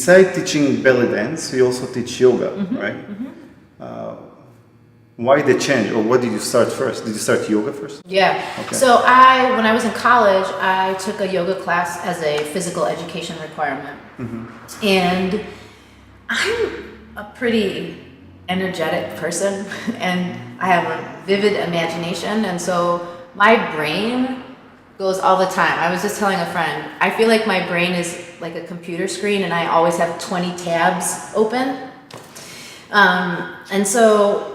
Besides teaching belly dance, you also teach yoga, right? Why the change, or what did you start first? Did you start yoga first? Yeah. Okay. So when I was in college, I took a yoga class as a physical education requirement. And I'm a pretty energetic person and I have a vivid imagination. And so my brain goes all the time. I was just telling a friend, I feel like my brain is like a computer screen and I always have 20 tabs open. And so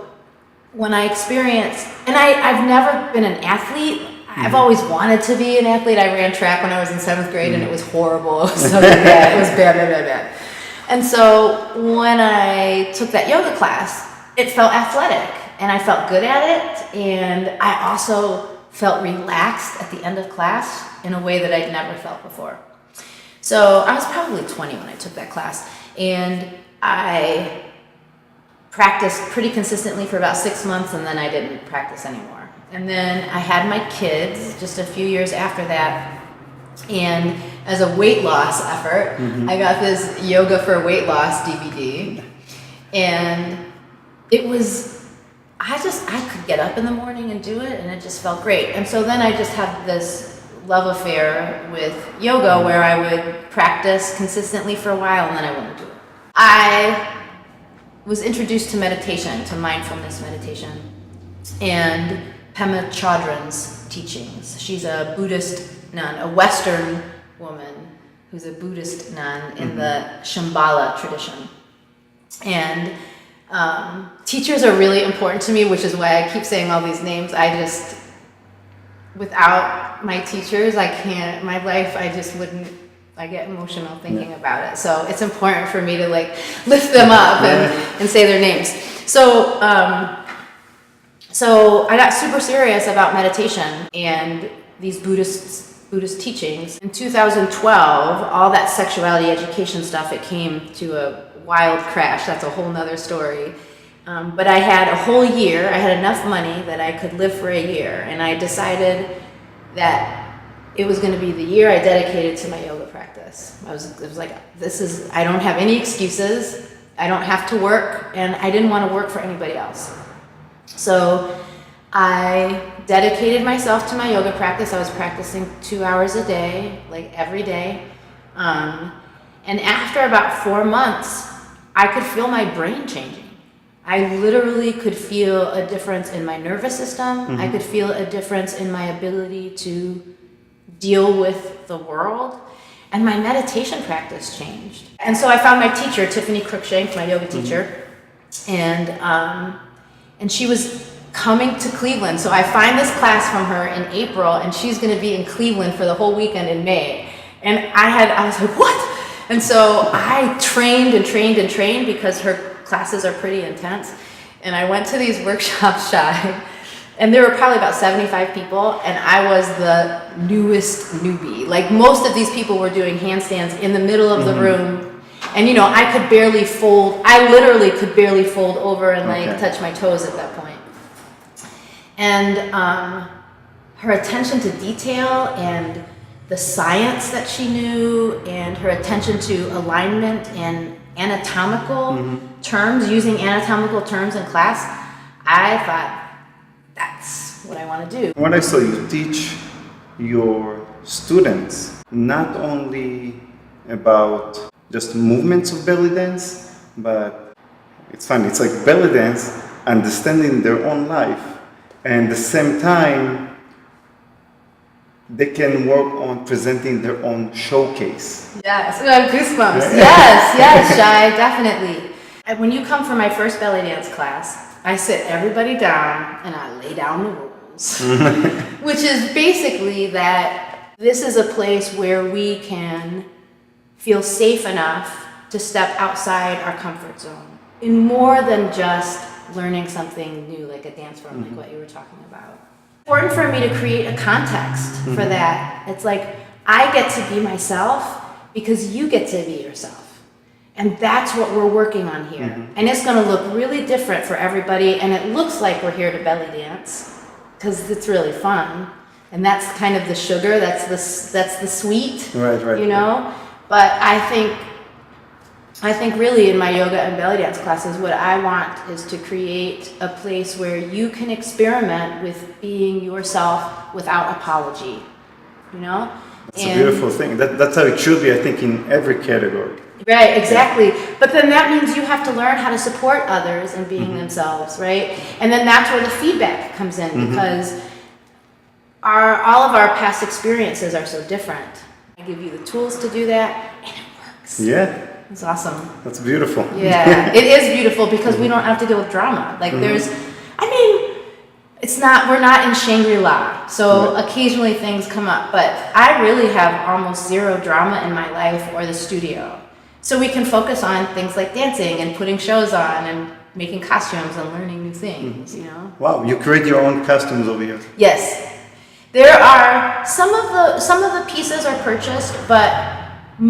when I experienced, and I've never been an athlete. I've always wanted to be an athlete. I ran track when I was in 7th grade and it was horrible. It was so bad. It was bad. And so when I took that yoga class, it felt athletic and I felt good at it. And I also felt relaxed at the end of class in a way that I'd never felt before. So I was probably 20 when I took that class and I practiced pretty consistently for about 6 months and then I didn't practice anymore. And then I had my kids just a few years after that. And as a weight loss effort, I got this Yoga for Weight Loss DVD. And it was, I could get up in the morning and do it and it just felt great. And so then I just had this love affair with yoga where I would practice consistently for a while and then I wouldn't do it. I was introduced to meditation, to mindfulness meditation, and Pema Chodron's teachings. She's a Buddhist nun, a Western woman who's a Buddhist nun in the Shambhala tradition. And teachers are really important to me, which is why I keep saying all these names. Without my teachers, my life, I get emotional thinking about it. So it's important for me to lift them up and say their names. So I got super serious about meditation and these Buddhist teachings. In 2012, all that sexuality education stuff, it came to a wild crash. That's a whole nother story. But I had a whole year. I had enough money that I could live for a year. And I decided that it was going to be the year I dedicated to my yoga practice. It was like, I don't have any excuses. I don't have to work, and I didn't want to work for anybody else. So I dedicated myself to my yoga practice. I was practicing 2 hours a day, every day. And after about 4 months, I could feel my brain changing. I literally could feel a difference in my nervous system. I could feel a difference in my ability to deal with the world, and my meditation practice changed. And so I found my teacher, Tiffany Cruikshank, my yoga teacher, and she was coming to Cleveland. So I find this class from her in April, and she's going to be in Cleveland for the whole weekend in May. And I was like, what? And so I trained because her classes are pretty intense. And I went to these workshops, Shai, and there were probably about 75 people, and I was the newest newbie. Most of these people were doing handstands in the middle of the room, and I could barely fold. I literally could barely fold over and touch my toes at that point. And her attention to detail and the science that she knew, and her attention to alignment and anatomical terms, using anatomical terms in class, I thought, that's what I want to do. What I saw you teach your students not only about just movements of belly dance, but it's funny, it's like belly dance, understanding their own life, and at the same time, they can work on presenting their own showcase. Yes, I have goosebumps. Yes, Shai, definitely. And when you come for my first belly dance class, I sit everybody down and I lay down the rules, which is basically that this is a place where we can feel safe enough to step outside our comfort zone in more than just learning something new, like a dance form, like what you were talking about. It's important for me to create a context for that. It's like, I get to be myself because you get to be yourself. And that's what we're working on here. And it's going to look really different for everybody. And it looks like we're here to belly dance because it's really fun. And that's kind of the sugar. That's the sweet. Right. But I think I think really in my yoga and belly dance classes, what I want is to create a place where you can experiment with being yourself without apology, you know? It's a beautiful thing. That's how it should be, I think, in every category. Right, exactly. Yeah. But then that means you have to learn how to support others in being themselves, right? And then that's where the feedback comes in because all of our past experiences are so different. I give you the tools to do that, and it works. Yeah. It's awesome. That's beautiful. Yeah, it is beautiful because we don't have to deal with drama. Like we're not in Shangri-La, so occasionally things come up, but I really have almost zero drama in my life or the studio. So we can focus on things like dancing and putting shows on and making costumes and learning new things, you know? Wow, you create your own costumes over here. Yes. There are some of the pieces are purchased, but I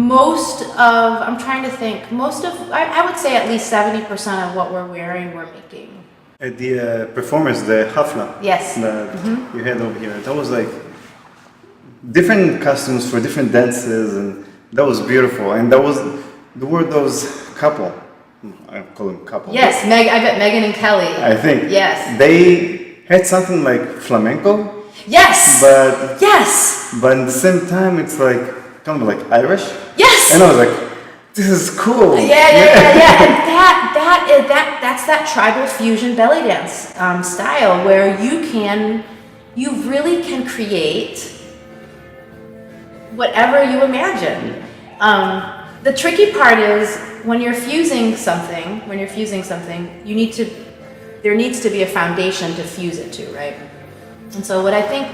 would say at least 70% of what we're wearing, we're making. At the performance, the hafla yes. that you had over here, that was like different costumes for different dances, and that was beautiful. And there were those couple, I call them couple. Yes, I bet Megan and Kelly. I think. Yes. They had something like flamenco. Yes. But at the same time, it's like kind of like Irish. Yes. And I was like, this is cool. Yeah. And that's that tribal fusion belly dance style where you really can create whatever you imagine. The tricky part is when you're fusing something, there needs to be a foundation to fuse it to, right? And so what I think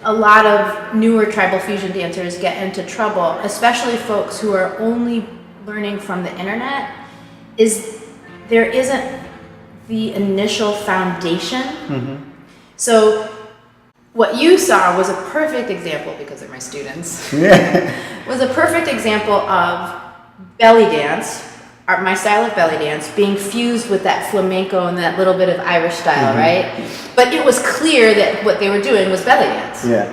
a lot of newer tribal fusion dancers get into trouble, especially folks who are only learning from the internet, is there isn't the initial foundation. So what you saw was a perfect example, because they're my students, was a perfect example of belly dance, my style of belly dance, being fused with that flamenco and that little bit of Irish style, right? But it was clear that what they were doing was belly dance. Yeah.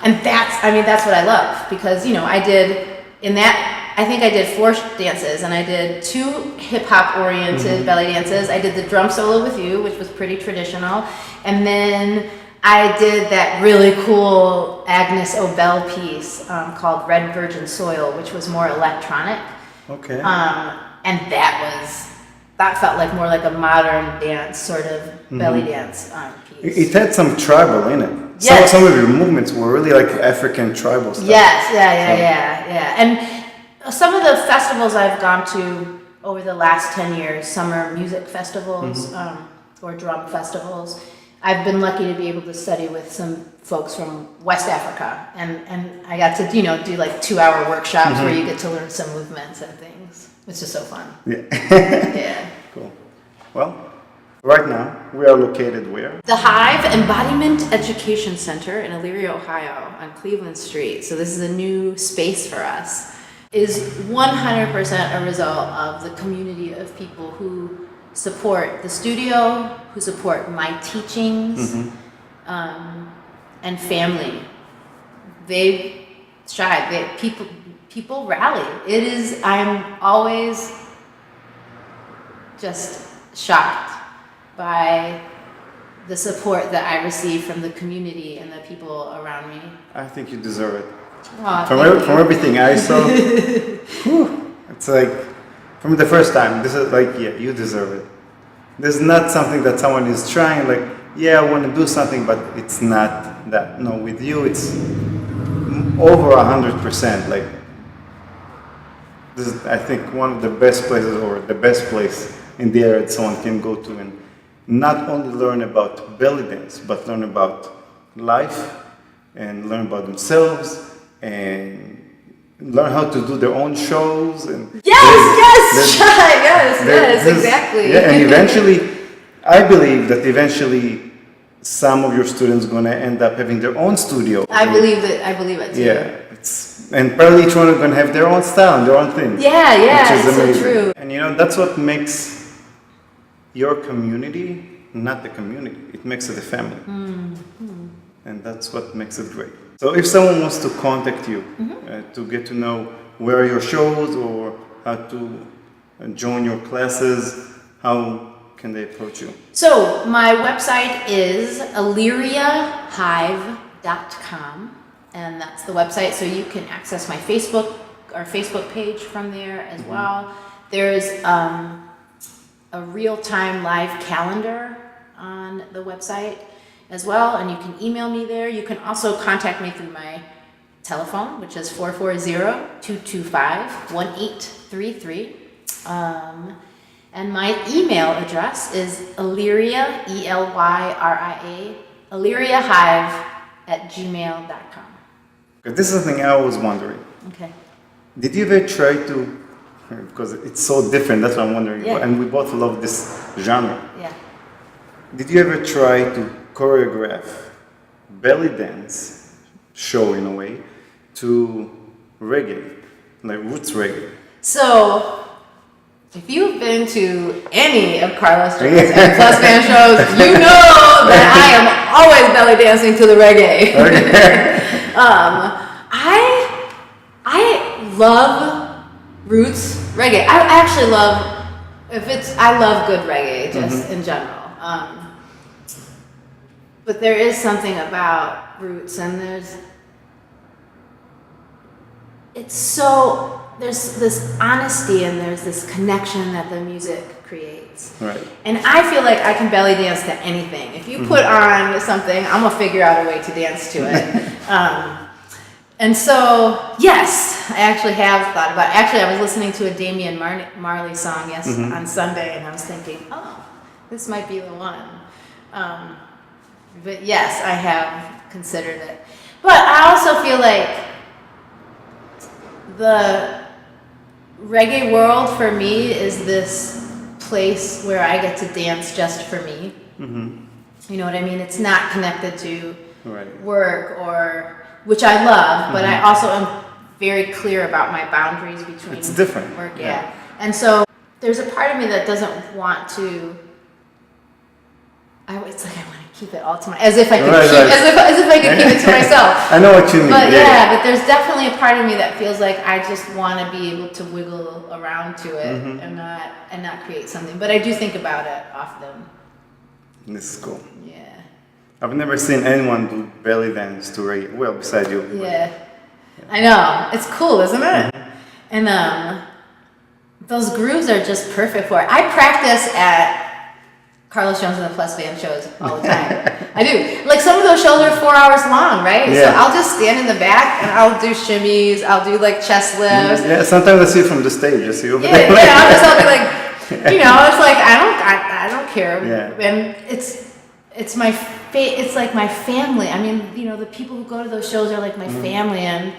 And that's what I love, because, you know, I think I did 4 dances, and I did 2 hip-hop oriented belly dances. I did the drum solo with you, which was pretty traditional. And then I did that really cool Agnes Obel piece called Red Virgin Soil, which was more electronic. Okay. And that felt like more like a modern dance, sort of belly dance piece. It had some tribal in it. Yes. Some of your movements were really like African tribal stuff. Yes, yeah. And some of the festivals I've gone to over the last 10 years, summer music festivals or drum festivals, I've been lucky to be able to study with some folks from West Africa, and I got to, you know, do like 2-hour workshops where you get to learn some movements and things. It's just so fun. Yeah. Yeah. Cool. Well, right now we are located where? The Hive Embodiment Education Center in Elyria, Ohio, on Cleveland Street. So this is a new space for us. Is 100% a result of the community of people who support the studio, who support my teachings, and family. People rally. I'm always just shocked by the support that I receive from the community and the people around me. I think you deserve it. Oh, from everything I saw, it's like, from the first time, this is like, yeah, you deserve it. There's not something that someone is trying, like, yeah, I want to do something, but it's not that. No, with you, it's over 100%. Like, this is, I think, one of the best places, or the best place in the area that someone can go to and not only learn about belly dance, but learn about life and learn about themselves and learn how to do their own shows. And yes, exactly. Yeah, and eventually, I believe that eventually some of your students are going to end up having their own studio. I believe it too. Yeah, and probably each one is going to have their own style and their own thing. Yeah, which is it's amazing. so true. And you know, that's what makes your community not the community. It makes it a family. And that's what makes it great. So if someone wants to contact you to get to know where are your shows or how to join your classes, how can they approach you? So my website is ElyriaHive.com, and that's the website. So you can access our Facebook page from there as well. There's a real-time live calendar on the website as well, and you can email me there. You can also contact me through my telephone, which is 440-225-1833. And my email address is Elyria, Elyria, ElyriaHive@gmail.com. This is something I was wondering. Okay. Did you ever try to, because it's so different, that's what I'm wondering, Yeah. and we both love this genre. Yeah. Did you ever try to choreograph belly dance show in a way to reggae, like roots reggae? So, if you've been to any of Carlos Jones and Plus Band shows, you know that I am always belly dancing to the reggae. Okay. I love roots reggae. I actually love I love good reggae just in general. But there is something about roots, and there's this honesty and there's this connection that the music creates. Right. And I feel like I can belly dance to anything. If you put on something, I'm gonna figure out a way to dance to it. And so, yes, I actually have thought about it. Actually, I was listening to a Damian Marley song on Sunday, and I was thinking, oh, this might be the one. But yes, I have considered it. But I also feel like the reggae world for me is this place where I get to dance just for me. You know what I mean? It's not connected to work which I love, but I also am very clear about my boundaries between It's different. work. Yeah. And so there's a part of me that doesn't want to. It's like I want to keep it all to myself, as if I could keep it to myself. I know what you mean. But but there's definitely a part of me that feels like I just want to be able to wiggle around to it and not create something. But I do think about it often. This is cool. Yeah. I've never seen anyone do belly dance to reggae. Well, besides you. Yeah. I know. It's cool, isn't it? And those grooves are just perfect for it. I practice at Carlos Jones and the Plus Band shows all the time. I do. Like some of those shows are 4 hours long, right? Yeah. So I'll just stand in the back and I'll do shimmies. I'll do like chest lifts. Yeah, sometimes I see it from the stage. I see you over there. I'll be like, it's like I don't care. Yeah. And it's like my family. I mean, the people who go to those shows are like my family, and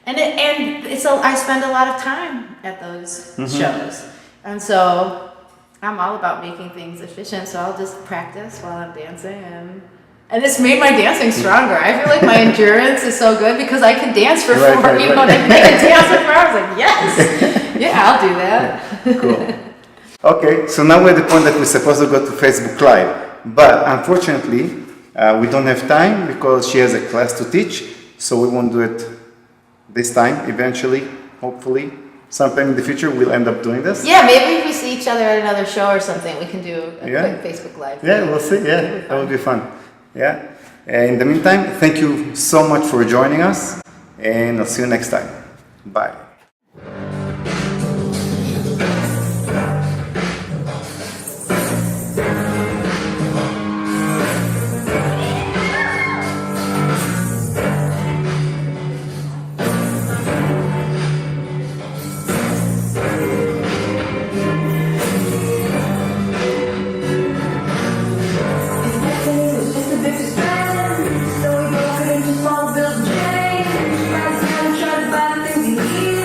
I spend a lot of time at those shows, and so I'm all about making things efficient. So I'll just practice while I'm dancing, and it's made my dancing stronger. I feel like my endurance is so good because I can dance for 4 hours. I can dance for 4 hours. Like yes, yeah, I'll do that. Cool. Okay, so now we're at the point that we're supposed to go to Facebook Live, but unfortunately, we don't have time because she has a class to teach, so we won't do it this time. Eventually, hopefully, sometime in the future, we'll end up doing this. Yeah, maybe if we see each other at another show or something, we can do a quick Facebook Live. Yeah, we'll see. Yeah, that would be fun. Yeah. In the meantime, thank you so much for joining us, and I'll see you next time. Bye. So we both get into small build chain. Rise down and try to buy the things you need.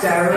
very